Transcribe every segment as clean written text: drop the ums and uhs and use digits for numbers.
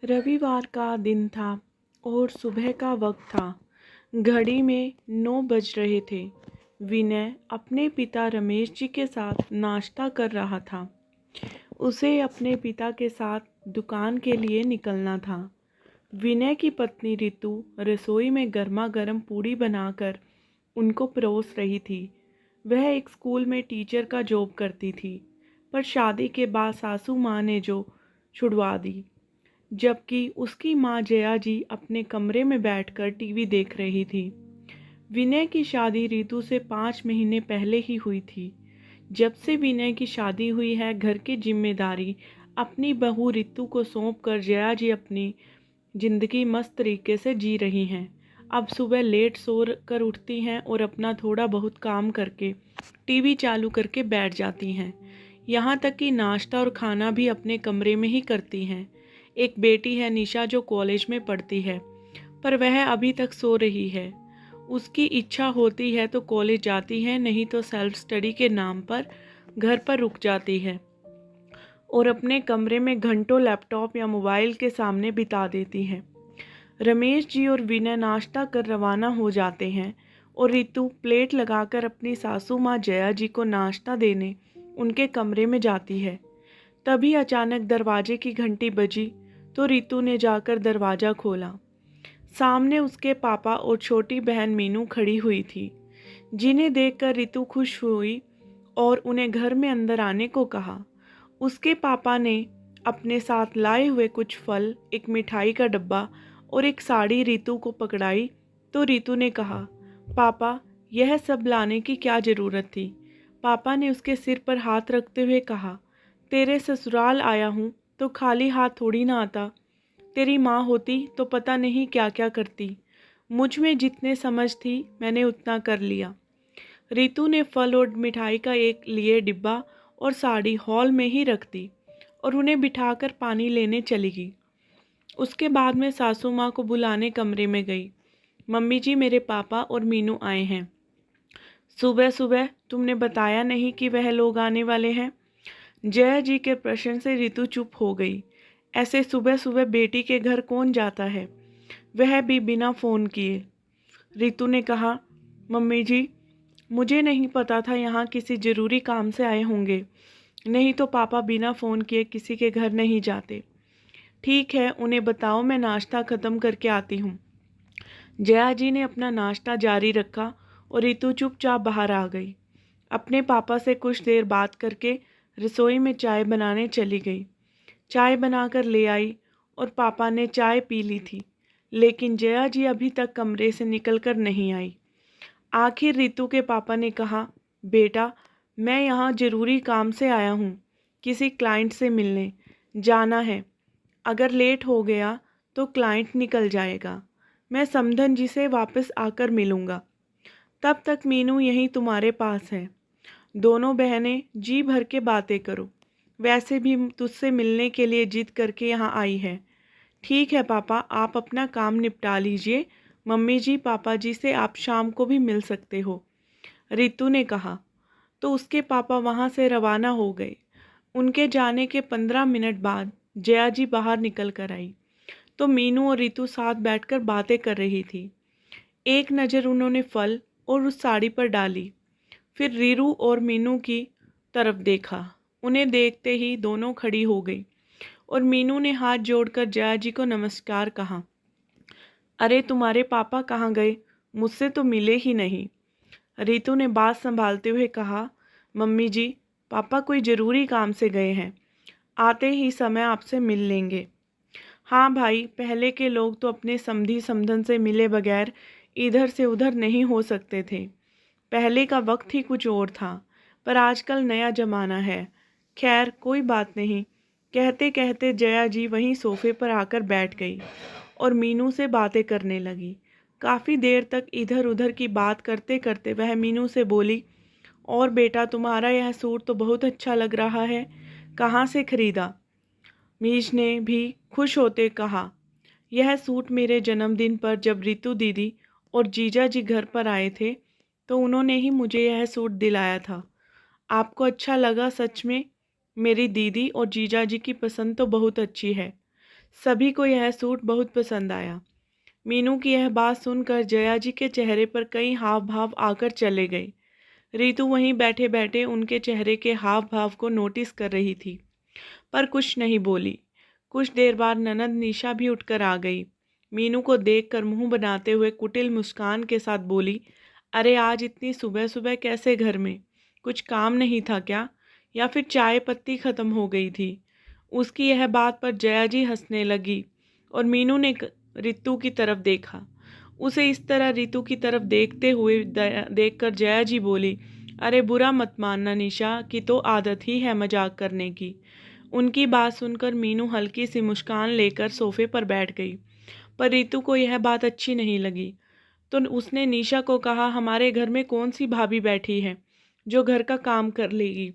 रविवार का दिन था और सुबह का वक्त था। घड़ी में 9 बज रहे थे। विनय अपने पिता रमेश जी के साथ नाश्ता कर रहा था। उसे अपने पिता के साथ दुकान के लिए निकलना था। विनय की पत्नी रितु रसोई में गर्मा गर्म पूड़ी बनाकर उनको परोस रही थी। वह एक स्कूल में टीचर का जॉब करती थी, पर शादी के बाद सासू माँ ने जो छुड़वा दी, जबकि उसकी माँ जया जी अपने कमरे में बैठकर टीवी देख रही थी। विनय की शादी रितु से 5 महीने पहले ही हुई थी। जब से विनय की शादी हुई है, घर की जिम्मेदारी अपनी बहू रितु को सौंपकर जया जी अपनी जिंदगी मस्त तरीके से जी रही हैं। अब सुबह लेट सो कर उठती हैं और अपना थोड़ा बहुत काम करके टीवी चालू करके बैठ जाती हैं। यहाँ तक कि नाश्ता और खाना भी अपने कमरे में ही करती हैं। एक बेटी है निशा, जो कॉलेज में पढ़ती है, पर वह अभी तक सो रही है। उसकी इच्छा होती है तो कॉलेज जाती है, नहीं तो सेल्फ स्टडी के नाम पर घर पर रुक जाती है और अपने कमरे में घंटों लैपटॉप या मोबाइल के सामने बिता देती है। रमेश जी और विनय नाश्ता कर रवाना हो जाते हैं और रितु प्लेट लगाकर अपनी सासू माँ जया जी को नाश्ता देने उनके कमरे में जाती है। तभी अचानक दरवाजे की घंटी बजी तो रितु ने जाकर दरवाज़ा खोला। सामने उसके पापा और छोटी बहन मीनू खड़ी हुई थी, जिन्हें देखकर रितु खुश हुई और उन्हें घर में अंदर आने को कहा। उसके पापा ने अपने साथ लाए हुए कुछ फल, एक मिठाई का डब्बा और एक साड़ी रितु को पकड़ाई तो रितु ने कहा, पापा, यह सब लाने की क्या ज़रूरत थी? पापा ने उसके सिर पर हाथ रखते हुए कहा, तेरे ससुराल आया हूँ तो खाली हाथ थोड़ी ना आता। तेरी माँ होती तो पता नहीं क्या क्या करती। मुझ में जितने समझ थी मैंने उतना कर लिया। रितु ने फल और मिठाई का एक लिए डिब्बा और साड़ी हॉल में ही रख दी और उन्हें बिठाकर पानी लेने चली गई। उसके बाद में सासू माँ को बुलाने कमरे में गई। मम्मी जी, मेरे पापा और मीनू आए हैं। सुबह सुबह तुमने बताया नहीं कि वह लोग आने वाले हैं। जया जी के प्रश्न से रितु चुप हो गई। ऐसे सुबह सुबह बेटी के घर कौन जाता है, वह भी बिना फ़ोन किए। रितु ने कहा, मम्मी जी, मुझे नहीं पता था यहाँ किसी ज़रूरी काम से आए होंगे, नहीं तो पापा बिना फ़ोन किए किसी के घर नहीं जाते। ठीक है, उन्हें बताओ, मैं नाश्ता ख़त्म करके आती हूँ। जया जी ने अपना नाश्ता जारी रखा और रितु चुपचाप बाहर आ गई। अपने पापा से कुछ देर बात करके रसोई में चाय बनाने चली गई। चाय बनाकर ले आई और पापा ने चाय पी ली थी, लेकिन जया जी अभी तक कमरे से निकलकर नहीं आई। आखिर रितु के पापा ने कहा, बेटा, मैं यहाँ ज़रूरी काम से आया हूँ, किसी क्लाइंट से मिलने जाना है। अगर लेट हो गया तो क्लाइंट निकल जाएगा। मैं समधन जी से वापस आकर मिलूँगा। तब तक मीनू यहीं तुम्हारे पास है। दोनों बहनें जी भर के बातें करो। वैसे भी तुझसे मिलने के लिए जिद करके यहाँ आई है। ठीक है पापा, आप अपना काम निपटा लीजिए। मम्मी जी, पापा जी से आप शाम को भी मिल सकते हो, रितु ने कहा। तो उसके पापा वहाँ से रवाना हो गए। उनके जाने के 15 मिनट बाद जया जी बाहर निकल कर आई तो मीनू और रितु साथ बैठकर बातें कर रही थी। एक नज़र उन्होंने फल और उस साड़ी पर डाली, फिर रीरू और मीनू की तरफ देखा। उन्हें देखते ही दोनों खड़ी हो गई और मीनू ने हाथ जोड़कर जया जी को नमस्कार कहा। अरे, तुम्हारे पापा कहाँ गए? मुझसे तो मिले ही नहीं। रितु ने बात संभालते हुए कहा, मम्मी जी, पापा कोई ज़रूरी काम से गए हैं, आते ही समय आपसे मिल लेंगे। हाँ भाई, पहले के लोग तो अपने समधी समधन से मिले बगैर इधर से उधर नहीं हो सकते थे। पहले का वक्त ही कुछ और था, पर आजकल नया ज़माना है। खैर, कोई बात नहीं। कहते कहते जया जी वहीं सोफे पर आकर बैठ गई और मीनू से बातें करने लगी। काफ़ी देर तक इधर उधर की बात करते करते वह मीनू से बोली, और बेटा, तुम्हारा यह सूट तो बहुत अच्छा लग रहा है, कहाँ से खरीदा? मीज ने भी खुश होते कहा, यह सूट मेरे जन्मदिन पर जब रितु दीदी और जीजा जी घर पर आए थे तो उन्होंने ही मुझे यह सूट दिलाया था। आपको अच्छा लगा? सच में मेरी दीदी और जीजा जी की पसंद तो बहुत अच्छी है। सभी को यह सूट बहुत पसंद आया। मीनू की यह बात सुनकर जया जी के चेहरे पर कई हाव भाव आकर चले गए। रीतू वहीं बैठे बैठे उनके चेहरे के हाव भाव को नोटिस कर रही थी, पर कुछ नहीं बोली। कुछ देर बाद ननद निशा भी उठकर आ गई। मीनू को देखकर मुंह बनाते हुए कुटिल मुस्कान के साथ बोली, अरे आज इतनी सुबह सुबह कैसे घर में? कुछ काम नहीं था क्या? या फिर चाय पत्ती ख़त्म हो गई थी? उसकी यह बात पर जया जी हंसने लगी और मीनू ने रितु की तरफ देखा। उसे इस तरह रितु की तरफ देखते हुए देखकर जया जी बोली, अरे बुरा मत मानना निशा, की तो आदत ही है मजाक करने की। उनकी बात सुनकर मीनू हल्की सी मुस्कान लेकर सोफे पर बैठ गई, पर रितु को यह बात अच्छी नहीं लगी। तो उसने निशा को कहा, हमारे घर में कौन सी भाभी बैठी है जो घर का काम कर लेगी?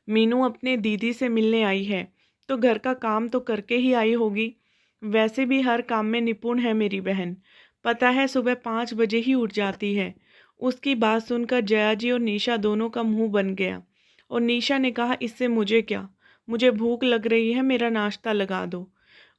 मीनू अपने दीदी से मिलने आई है तो घर का काम तो करके ही आई होगी। वैसे भी हर काम में निपुण है मेरी बहन, पता है सुबह 5 बजे ही उठ जाती है। उसकी बात सुनकर जया जी और निशा दोनों का मुंह बन गया और निशा ने कहा, इससे मुझे क्या, मुझे भूख लग रही है, मेरा नाश्ता लगा दो।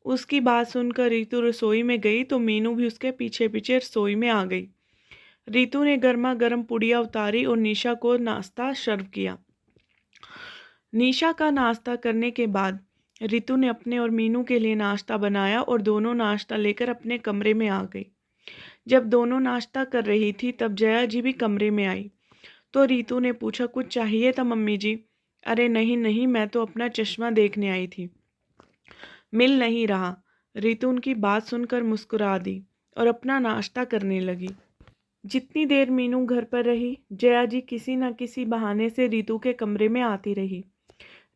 उसकी बात सुनकर रीतु रसोई में गई तो मीनू भी उसके पीछे पीछे रसोई में आ गई। रीतु ने गर्मा गर्म पुड़िया उतारी और निशा को नाश्ता सर्व किया। निशा का नाश्ता करने के बाद रीतु ने अपने और मीनू के लिए नाश्ता बनाया और दोनों नाश्ता लेकर अपने कमरे में आ गई। जब दोनों नाश्ता कर रही थी तब जया जी भी कमरे में आई तो रीतु ने पूछा, कुछ चाहिए था मम्मी जी? अरे नहीं नहीं, मैं तो अपना चश्मा देखने आई थी, मिल नहीं रहा। रीतु उनकी बात सुनकर मुस्कुरा दी और अपना नाश्ता करने लगी। जितनी देर मीनू घर पर रही, जया जी किसी न किसी बहाने से रीतु के कमरे में आती रही।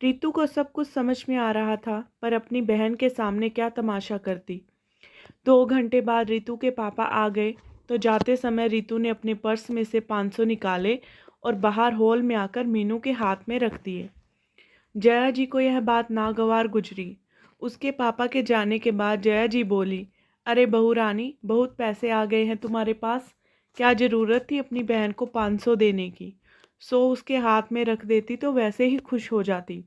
रीतु को सब कुछ समझ में आ रहा था, पर अपनी बहन के सामने क्या तमाशा करती। 2 घंटे बाद रीतु के पापा आ गए तो जाते समय रीतु ने अपने पर्स में से 500 निकाले और बाहर हॉल में आकर मीनू के हाथ में रख दिए। जया जी को यह बात नागवार गुजरी। उसके पापा के जाने के बाद जया जी बोली, अरे बहू रानी, बहुत पैसे आ गए हैं तुम्हारे पास, क्या ज़रूरत थी अपनी बहन को 500 देने की? 100 उसके हाथ में रख देती तो वैसे ही खुश हो जाती।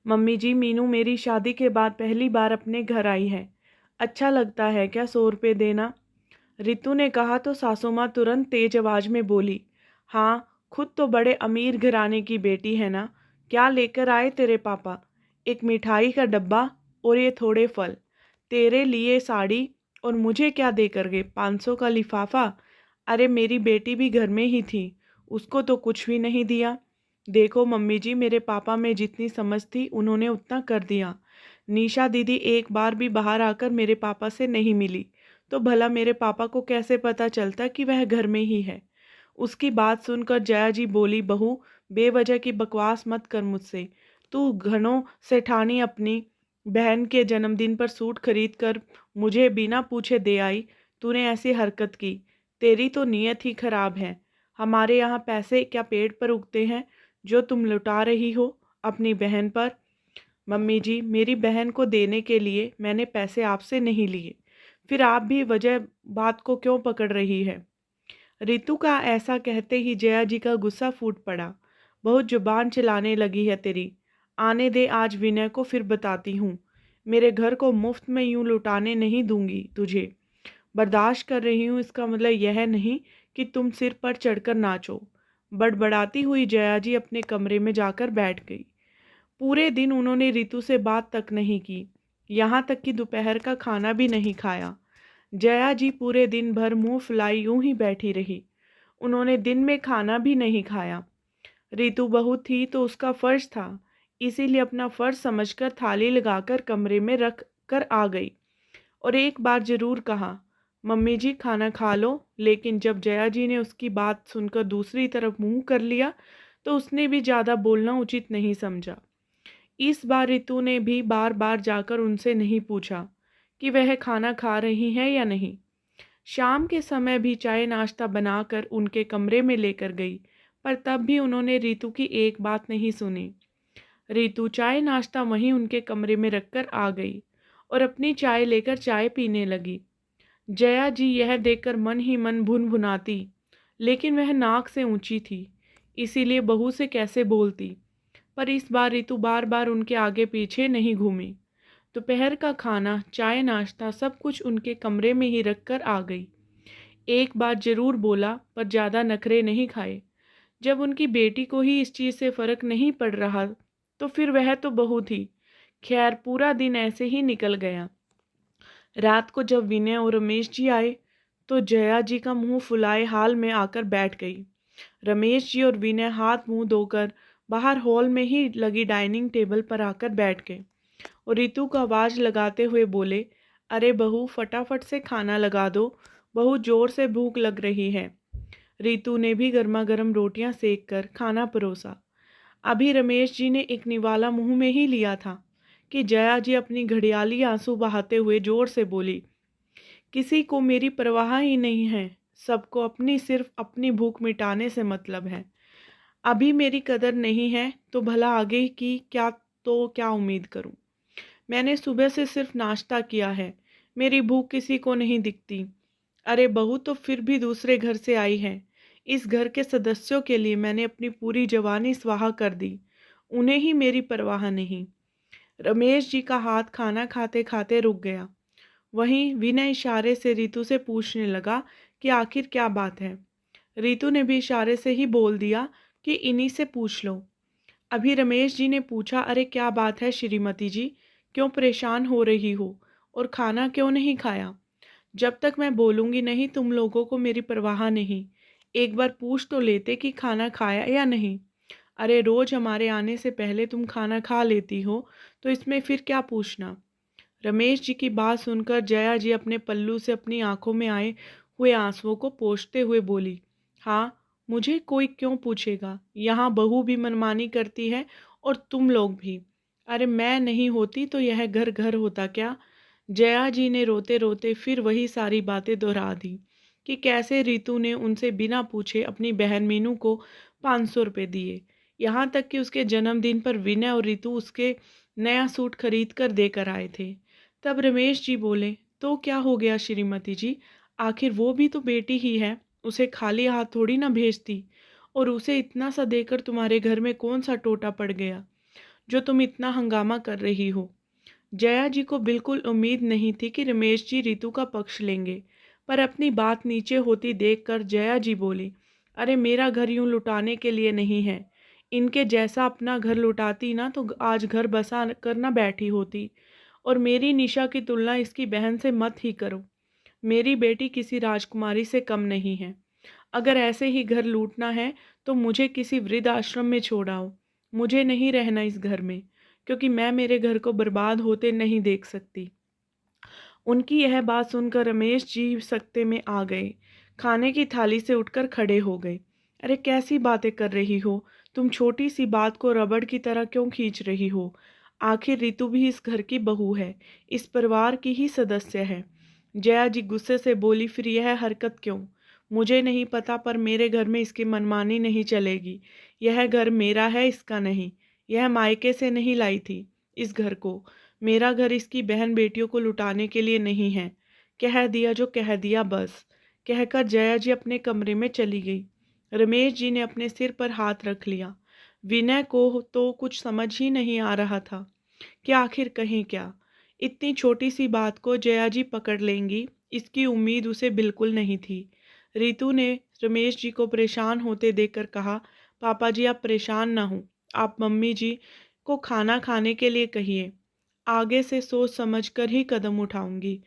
मम्मी जी, मीनू मेरी शादी के बाद पहली बार अपने घर आई है, अच्छा लगता है क्या 100 रुपये देना? रितु ने कहा तो सासू माँ तुरंत तेज आवाज़ में बोली, हाँ, खुद तो बड़े अमीर घराने की बेटी है ना, क्या लेकर आए तेरे पापा? एक मिठाई का डब्बा और ये थोड़े फल, तेरे लिए साड़ी, और मुझे क्या देकर गए? 500 का लिफाफा? अरे मेरी बेटी भी घर में ही थी, उसको तो कुछ भी नहीं दिया। देखो मम्मी जी, मेरे पापा में जितनी समझ थी उन्होंने उतना कर दिया। निशा दीदी एक बार भी बाहर आकर मेरे पापा से नहीं मिली तो भला मेरे पापा को कैसे पता चलता कि वह घर में ही है? उसकी बात सुनकर जया जी बोली, बहू बेवजह की बकवास मत कर मुझसे। तू घनों सेठानी अपनी बहन के जन्मदिन पर सूट खरीद कर मुझे बिना पूछे दे आई। तूने ऐसी हरकत की, तेरी तो नीयत ही खराब है। हमारे यहाँ पैसे क्या पेड़ पर उगते हैं जो तुम लुटा रही हो अपनी बहन पर? मम्मी जी, मेरी बहन को देने के लिए मैंने पैसे आपसे नहीं लिए, फिर आप भी वजह बात को क्यों पकड़ रही है? रितु का ऐसा कहते ही जया जी का गुस्सा फूट पड़ा। बहुत जुबान चलाने लगी है तेरी, आने दे आज विनय को, फिर बताती हूँ। मेरे घर को मुफ्त में यूं लुटाने नहीं दूंगी तुझे। बर्दाश्त कर रही हूँ इसका मतलब यह नहीं कि तुम सिर पर चढ़कर नाचो। बड़बड़ाती हुई जया जी अपने कमरे में जाकर बैठ गई। पूरे दिन उन्होंने रितु से बात तक नहीं की, यहाँ तक कि दोपहर का खाना भी नहीं खाया। जया जी पूरे दिन भर मुंह फुलाई यूं ही बैठी रही। उन्होंने दिन में खाना भी नहीं खाया। रितु बहू थी तो उसका फर्ज था, इसीलिए अपना फर्ज समझकर थाली लगाकर कमरे में रख कर आ गई और एक बार जरूर कहा, मम्मी जी खाना खा लो। लेकिन जब जया जी ने उसकी बात सुनकर दूसरी तरफ मुंह कर लिया तो उसने भी ज़्यादा बोलना उचित नहीं समझा। इस बार रितु ने भी बार बार जाकर उनसे नहीं पूछा कि वह खाना खा रही हैं या नहीं। शाम के समय भी चाय नाश्ता बनाकर उनके कमरे में लेकर गई, पर तब भी उन्होंने रितु की एक बात नहीं सुनी। रितु चाय नाश्ता वहीं उनके कमरे में रखकर आ गई और अपनी चाय लेकर चाय पीने लगी। जया जी यह देखकर मन ही मन भुनभुनाती, लेकिन वह नाक से ऊंची थी, इसीलिए बहू से कैसे बोलती। पर इस बार रितु बार बार उनके आगे पीछे नहीं घूमी। दोपहर का खाना, चाय, नाश्ता सब कुछ उनके कमरे में ही रख कर आ गई। एक बात जरूर बोला, पर ज़्यादा नखरे नहीं खाए। जब उनकी बेटी को ही इस चीज़ से फ़र्क नहीं पड़ रहा, तो फिर वह तो बहू थी। खैर, पूरा दिन ऐसे ही निकल गया। रात को जब विनय और रमेश जी आए, तो जया जी का मुंह फुलाए हाल में आकर बैठ गई। रमेश जी और विनय हाथ मुंह धोकर बाहर हॉल में ही लगी डाइनिंग टेबल पर आकर बैठ गए और रितु को आवाज़ लगाते हुए बोले, अरे बहू, फटाफट से खाना लगा दो, बहुत जोर से भूख लग रही है। रितु ने भी गर्मा गर्म रोटियां सेक कर खाना परोसा। अभी रमेश जी ने एक निवाला मुंह में ही लिया था कि जया जी अपनी घड़ियाली आंसू बहाते हुए जोर से बोली, किसी को मेरी परवाह ही नहीं है, सबको अपनी सिर्फ अपनी भूख मिटाने से मतलब है। अभी मेरी कदर नहीं है तो भला आगे की क्या उम्मीद करूं। मैंने सुबह से सिर्फ नाश्ता किया है, मेरी भूख किसी को नहीं दिखती। अरे बहू तो फिर भी दूसरे घर से आई है। इस घर के सदस्यों के लिए मैंने अपनी पूरी जवानी स्वाहा कर दी, उन्हें ही मेरी परवाह नहीं। रमेश जी का हाथ खाना खाते खाते रुक गया। वहीं विनय इशारे से रितु से पूछने लगा कि आखिर क्या बात है। रितु ने भी इशारे से ही बोल दिया कि इन्हीं से पूछ लो। अभी रमेश जी ने पूछा, अरे क्या बात है श्रीमती जी, क्यों परेशान हो रही हो और खाना क्यों नहीं खाया? जब तक मैं बोलूँगी नहीं तुम लोगों को मेरी परवाह नहीं। एक बार पूछ तो लेते कि खाना खाया या नहीं। अरे रोज़ हमारे आने से पहले तुम खाना खा लेती हो, तो इसमें फिर क्या पूछना। रमेश जी की बात सुनकर जया जी अपने पल्लू से अपनी आंखों में आए हुए आंसुओं को पोंछते हुए बोली, हाँ, मुझे कोई क्यों पूछेगा। यहाँ बहू भी मनमानी करती है और तुम लोग भी। अरे मैं नहीं होती तो यह घर घर होता क्या। जया जी ने रोते रोते फिर वही सारी बातें दोहरा दी कि कैसे रितु ने उनसे बिना पूछे अपनी बहन मीनू को 500 रुपये दिए, यहाँ तक कि उसके जन्मदिन पर विनय और रितु उसके नया सूट खरीद कर देकर आए थे। तब रमेश जी बोले, तो क्या हो गया श्रीमती जी, आखिर वो भी तो बेटी ही है, उसे खाली हाथ थोड़ी ना भेजती। और उसे इतना सा देकर तुम्हारे घर में कौन सा टोटा पड़ गया जो तुम इतना हंगामा कर रही हो। जया जी को बिल्कुल उम्मीद नहीं थी कि रमेश जी रितु का पक्ष लेंगे, पर अपनी बात नीचे होती देखकर जया जी बोली, अरे मेरा घर यूं लुटाने के लिए नहीं है। इनके जैसा अपना घर लुटाती ना तो आज घर बसा कर ना बैठी होती। और मेरी निशा की तुलना इसकी बहन से मत ही करो। मेरी बेटी किसी राजकुमारी से कम नहीं है। अगर ऐसे ही घर लूटना है तो मुझे किसी वृद्ध आश्रम में छोड़ाओ। मुझे नहीं रहना इस घर में, क्योंकि मैं मेरे घर को बर्बाद होते नहीं देख सकती। उनकी यह बात सुनकर रमेश जी सकते में आ गए। खाने की थाली से उठकर खड़े हो गए। अरे कैसी बातें कर रही हो तुम, छोटी सी बात को रबड़ की तरह क्यों खींच रही हो। आखिर रितु भी इस घर की बहू है, इस परिवार की ही सदस्य है। जया जी गुस्से से बोली, फिर यह हरकत क्यों? मुझे नहीं पता, पर मेरे घर में इसकी मनमानी नहीं चलेगी। यह घर मेरा है, इसका नहीं। यह मायके से नहीं लाई थी इस घर को। मेरा घर इसकी बहन बेटियों को लुटाने के लिए नहीं है। कह दिया जो कह दिया बस। कहकर जया जी अपने कमरे में चली गई। रमेश जी ने अपने सिर पर हाथ रख लिया। विनय को तो कुछ समझ ही नहीं आ रहा था कि आखिर कहें क्या। इतनी छोटी सी बात को जया जी पकड़ लेंगी, इसकी उम्मीद उसे बिल्कुल नहीं थी। रितु ने रमेश जी को परेशान होते देखकर कहा, पापा जी आप परेशान ना हो, आप मम्मी जी को खाना खाने के लिए कहिए। आगे से सोच समझ कर ही कदम उठाऊंगी।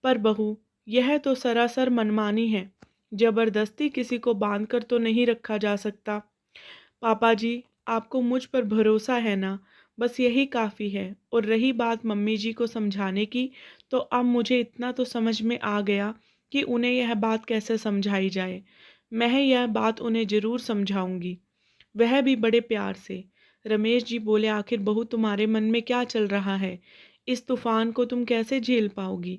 पर बहू, यह तो सरासर मनमानी है। जबरदस्ती किसी को बांधकर तो नहीं रखा जा सकता। पापा जी, आपको मुझ पर भरोसा है ना, बस यही काफ़ी है। और रही बात मम्मी जी को समझाने की, तो अब मुझे इतना तो समझ में आ गया कि उन्हें यह बात कैसे समझाई जाए। मैं यह बात उन्हें ज़रूर समझाऊंगी, वह भी बड़े प्यार से। रमेश जी बोले, आखिर बहू तुम्हारे मन में क्या चल रहा है? इस तूफान को तुम कैसे झेल पाओगी?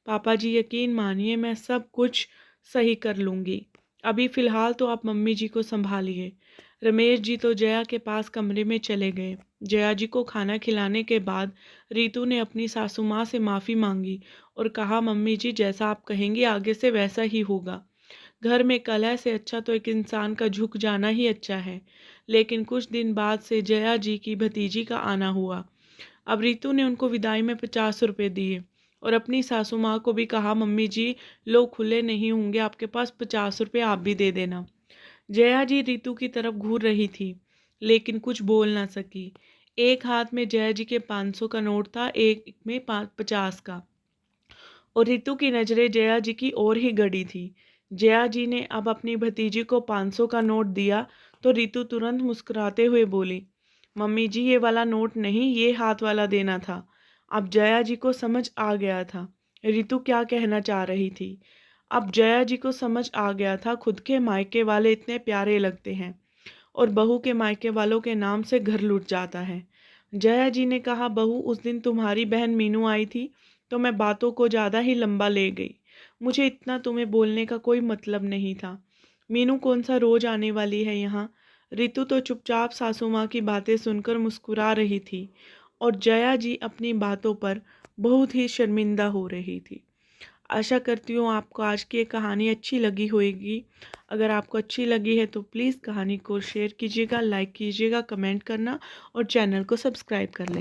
पापा जी यकीन मानिए, मैं सब कुछ सही कर लूँगी। अभी फ़िलहाल तो आप मम्मी जी को संभालिए। रमेश जी तो जया के पास कमरे में चले गए। जया जी को खाना खिलाने के बाद रितु ने अपनी सासू माँ से माफ़ी मांगी और कहा, मम्मी जी जैसा आप कहेंगी आगे से वैसा ही होगा। घर में कलह से अच्छा तो एक इंसान का झुक जाना ही अच्छा है। लेकिन कुछ दिन बाद से जया जी की भतीजी का आना हुआ। अब रितु ने उनको विदाई में 50 रुपये दिए और अपनी सासू माँ को भी कहा, मम्मी जी लोग खुले नहीं होंगे, आपके पास 50 रुपये आप भी दे देना। जया जी रितु की तरफ घूर रही थी लेकिन कुछ बोल ना सकी। एक हाथ में जया जी के 500 का नोट था, एक में 50 का, और रितु की नज़रें जया जी की ओर ही गड़ी थी। जया जी ने अब अपनी भतीजी को 500 का नोट दिया तो रितु तुरंत मुस्कुराते हुए बोली, मम्मी जी ये वाला नोट नहीं, ये हाथ वाला देना था। अब जया जी को समझ आ गया था रितु क्या कहना चाह रही थी। अब जया जी को समझ आ गया था खुद के मायके वाले इतने प्यारे लगते हैं और बहू के मायके वालों के नाम से घर लुट जाता है। जया जी ने कहा, बहू उस दिन तुम्हारी बहन मीनू आई थी तो मैं बातों को ज़्यादा ही लंबा ले गई। मुझे इतना तुम्हें बोलने का कोई मतलब नहीं था। मीनू कौन सा रोज आने वाली है यहाँ। रितु तो चुपचाप सासू माँ की बातें सुनकर मुस्कुरा रही थी और जया जी अपनी बातों पर बहुत ही शर्मिंदा हो रही थी। आशा करती हूँ आपको आज की ये कहानी अच्छी लगी होगी। अगर आपको अच्छी लगी है तो प्लीज़ कहानी को शेयर कीजिएगा, लाइक कीजिएगा, कमेंट करना और चैनल को सब्सक्राइब कर लेना।